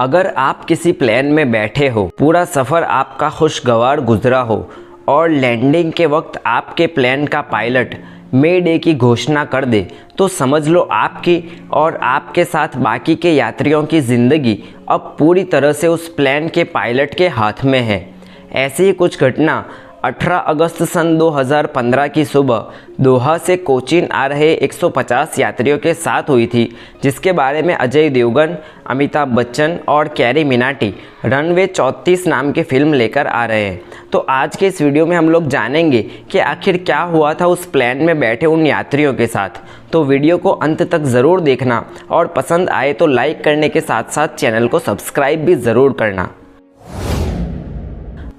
अगर आप किसी प्लेन में बैठे हो, पूरा सफ़र आपका खुशगवार गुजरा हो और लैंडिंग के वक्त आपके प्लेन का पायलट मे डे की घोषणा कर दे, तो समझ लो आपकी और आपके साथ बाकी के यात्रियों की ज़िंदगी अब पूरी तरह से उस प्लेन के पायलट के हाथ में है। ऐसी ही कुछ घटना 18 अगस्त सन 2015 की सुबह दोहा से कोचीन आ रहे 150 यात्रियों के साथ हुई थी, जिसके बारे में अजय देवगन, अमिताभ बच्चन और कैरी मिनाटी रनवे 34 नाम की फिल्म लेकर आ रहे हैं। तो आज के इस वीडियो में हम लोग जानेंगे कि आखिर क्या हुआ था उस प्लेन में बैठे उन यात्रियों के साथ। तो वीडियो को अंत तक ज़रूर देखना और पसंद आए तो लाइक करने के साथ साथ चैनल को सब्सक्राइब भी ज़रूर करना।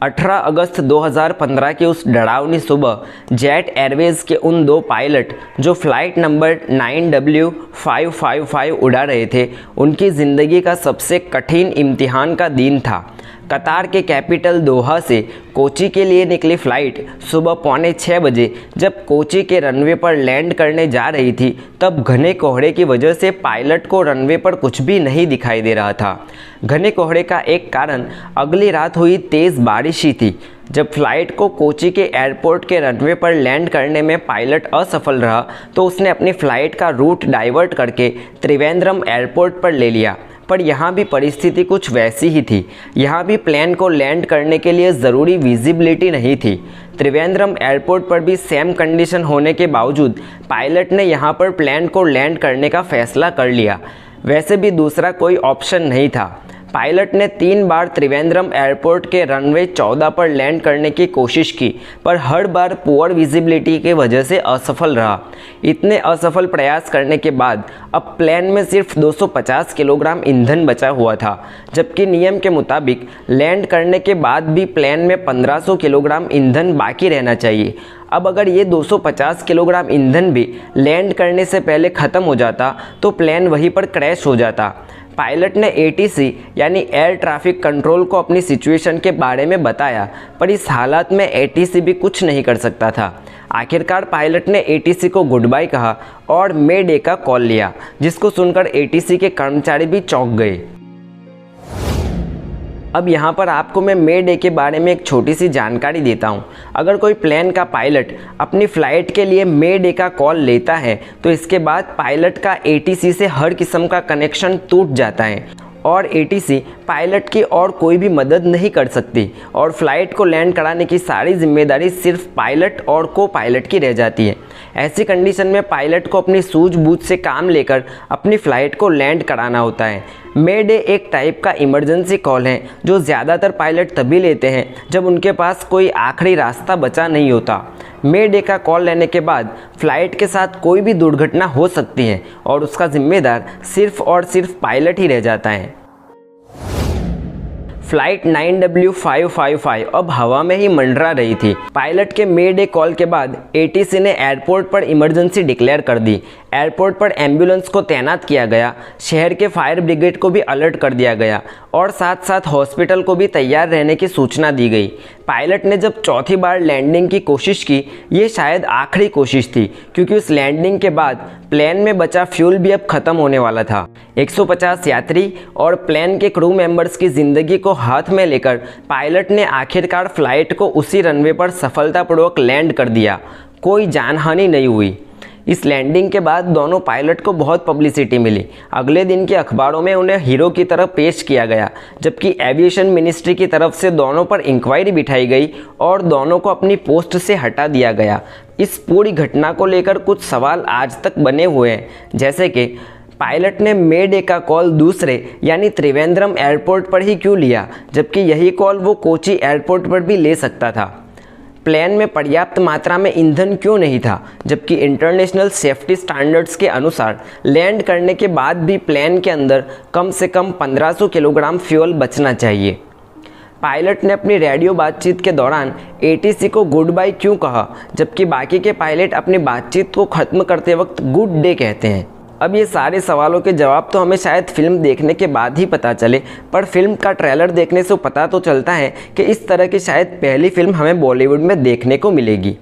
18 अगस्त 2015 की उस डरावनी सुबह जेट एयरवेज़ के उन दो पायलट जो फ़्लाइट नंबर 9W555 उड़ा रहे थे, उनकी ज़िंदगी का सबसे कठिन इम्तिहान का दिन था। कतार के कैपिटल दोहा से कोची के लिए निकली फ़्लाइट सुबह 5:45 बजे जब कोची के रनवे पर लैंड करने जा रही थी, तब घने कोहरे की वजह से पायलट को रनवे पर कुछ भी नहीं दिखाई दे रहा था। घने कोहरे का एक कारण अगली रात हुई तेज़ बारिश ही थी। जब फ्लाइट को कोची के एयरपोर्ट के रनवे पर लैंड करने में पायलट असफल रहा, तो उसने अपनी फ़्लाइट का रूट डाइवर्ट करके त्रिवेंद्रम एयरपोर्ट पर ले लिया। पर यहाँ भी परिस्थिति कुछ वैसी ही थी। यहाँ भी प्लेन को लैंड करने के लिए ज़रूरी विजिबिलिटी नहीं थी। त्रिवेंद्रम एयरपोर्ट पर भी सेम कंडीशन होने के बावजूद पायलट ने यहाँ पर प्लेन को लैंड करने का फैसला कर लिया। वैसे भी दूसरा कोई ऑप्शन नहीं था। पायलट ने 3 बार त्रिवेंद्रम एयरपोर्ट के रनवे 14 पर लैंड करने की कोशिश की, पर हर बार पुअर विजिबिलिटी की वजह से असफल रहा। इतने असफल प्रयास करने के बाद अब प्लेन में सिर्फ 250 किलोग्राम ईंधन बचा हुआ था, जबकि नियम के मुताबिक लैंड करने के बाद भी प्लेन में 1500 किलोग्राम ईंधन बाकी रहना चाहिए। अब अगर ये 250 किलोग्राम ईंधन भी लैंड करने से पहले ख़त्म हो जाता तो प्लेन वहीं पर क्रैश हो जाता। पायलट ने ATC यानी एयर ट्रैफिक कंट्रोल को अपनी सिचुएशन के बारे में बताया, पर इस हालात में ATC भी कुछ नहीं कर सकता था। आखिरकार पायलट ने ATC को गुड बाय कहा और मे डे का कॉल लिया, जिसको सुनकर ATC के कर्मचारी भी चौंक गए। अब यहाँ पर आपको मैं मे डे के बारे में एक छोटी सी जानकारी देता हूँ। अगर कोई प्लेन का पायलट अपनी फ़्लाइट के लिए मे डे का कॉल लेता है, तो इसके बाद पायलट का ATC से हर किस्म का कनेक्शन टूट जाता है और ATC पायलट की और कोई भी मदद नहीं कर सकती और फ़्लाइट को लैंड कराने की सारी जिम्मेदारी सिर्फ पायलट और को पायलट की रह जाती है। ऐसी कंडीशन में पायलट को अपनी सूझबूझ से काम लेकर अपनी फ़्लाइट को लैंड कराना होता है। मे डे एक टाइप का इमरजेंसी कॉल है जो ज़्यादातर पायलट तभी लेते हैं जब उनके पास कोई आखिरी रास्ता बचा नहीं होता। मे डे का कॉल लेने के बाद फ़्लाइट के साथ कोई भी दुर्घटना हो सकती है और उसका जिम्मेदार सिर्फ और सिर्फ पायलट ही रह जाता है। फ्लाइट 9W555 अब हवा में ही मंडरा रही थी। पायलट के मे डे कॉल के बाद ATC ने एयरपोर्ट पर इमरजेंसी डिक्लेयर कर दी। एयरपोर्ट पर एम्बुलेंस को तैनात किया गया, शहर के फायर ब्रिगेड को भी अलर्ट कर दिया गया और साथ साथ हॉस्पिटल को भी तैयार रहने की सूचना दी गई। पायलट ने जब चौथी बार लैंडिंग की कोशिश की, ये शायद आखिरी कोशिश थी, क्योंकि उस लैंडिंग के बाद प्लेन में बचा फ्यूल भी अब ख़त्म होने वाला था। 150 यात्री और प्लेन के क्रू मेंबर्स की ज़िंदगी को हाथ में लेकर पायलट ने आखिरकार फ्लाइट को उसी रनवे पर सफलतापूर्वक लैंड कर दिया। कोई जानहानि नहीं हुई। इस लैंडिंग के बाद दोनों पायलट को बहुत पब्लिसिटी मिली। अगले दिन के अखबारों में उन्हें हीरो की तरह पेश किया गया, जबकि एविएशन मिनिस्ट्री की तरफ से दोनों पर इंक्वायरी बिठाई गई और दोनों को अपनी पोस्ट से हटा दिया गया। इस पूरी घटना को लेकर कुछ सवाल आज तक बने हुए हैं, जैसे कि पायलट ने मे डे का कॉल दूसरे यानी त्रिवेंद्रम एयरपोर्ट पर ही क्यों लिया, जबकि यही कॉल वो कोची एयरपोर्ट पर भी ले सकता था। प्लेन में पर्याप्त मात्रा में ईंधन क्यों नहीं था, जबकि इंटरनेशनल सेफ्टी स्टैंडर्ड्स के अनुसार लैंड करने के बाद भी प्लेन के अंदर कम से कम 1500 किलोग्राम फ्यूल बचना चाहिए। पायलट ने अपनी रेडियो बातचीत के दौरान ATC को गुड बाय क्यों कहा, जबकि बाकी के पायलट अपनी बातचीत को ख़त्म करते वक्त गुड डे कहते हैं। अब ये सारे सवालों के जवाब तो हमें शायद फिल्म देखने के बाद ही पता चले, पर फिल्म का ट्रेलर देखने से पता तो चलता है कि इस तरह की शायद पहली फिल्म हमें बॉलीवुड में देखने को मिलेगी।